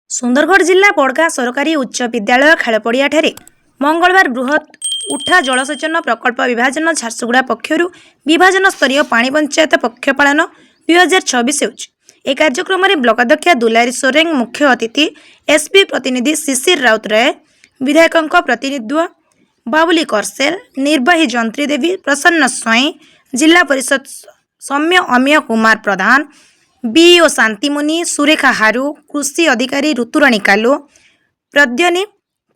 सुंदरगढ़ जिला बड़गाँ सरकारी उच्च विद्यालय खेलपड़िया मंगलवार बृहत उठा जलसेचन प्रकल्प विभाजन झारसुगुड़ा पक्षर विभाजन स्तरीय पानी पंचायत पक्षपालन 2026 हो कार्यक्रम में ब्लॉक अध्यक्ष दुलारी सोरेंग, मुख्य अतिथि एसपी प्रतिनिधि शिशिर राउतराय, विधायक प्रतिनिधित्व बाबुली करसेल, निर्वाही जंत्री देवी प्रसन्न स्वाई, जिला परिषद सौम्य अमीय कुमार प्रधान, बीईओ शांतिमुनि, सुरेखा हारू, कृषि अधिकारी ऋतुराणी कालु, प्रद्यनी,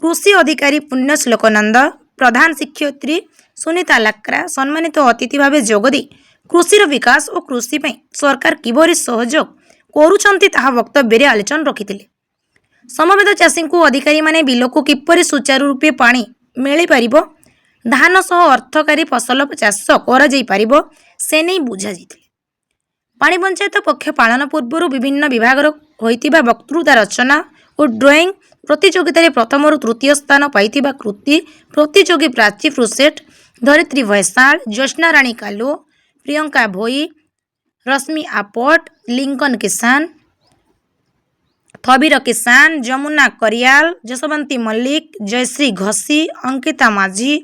कृषि अधिकारी पुण्यश्लोक नंद, प्रधान शिक्षयित्री सुनीता लाक्रा सम्मानित अतिथि भाव जोगदी कृषि विकास और कृषि पे सरकार किभरी सहयोग करुछंती ताहा वक्तव्य आलोचना रखिथिले। समवेत चाषी को अधिकारी माने बिल को किपरि सुचारू रूपे पानी मिल पारिबो, धान सह अर्थकारी फसल चाष करा जाई पारिबो से नहीं बुझा जाइथिले। पानी पंचायत पक्ष पालन पूर्व विभिन्न विभाग होइतिबा वक्तृता रचना और ड्रॉइंग प्रतियोगिता प्रथम तृतीय स्थान पाइतिबा कृति प्रतियोगी प्राची फ्रुसेट, धरित्री भैसाल, ज्योत्ना राणी कालु, प्रियंका भोई, रश्मि आपट, लिंकन किसान, थबीर किसान, जमुना करियाल, जसवंती मल्लिक, जयश्री घसी, अंकिता माझी,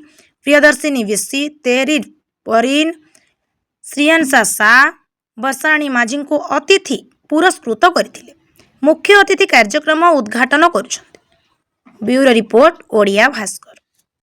प्रियदर्शिनी विशी, तेरी परीन, श्रियांशा शाह, वर्षाणी माझी को अतिथि पुरस्कृत करथिले। मुख्य अतिथि कार्यक्रम उद्घाटन करुछन्ति। Bureau report Odia Bhaskar.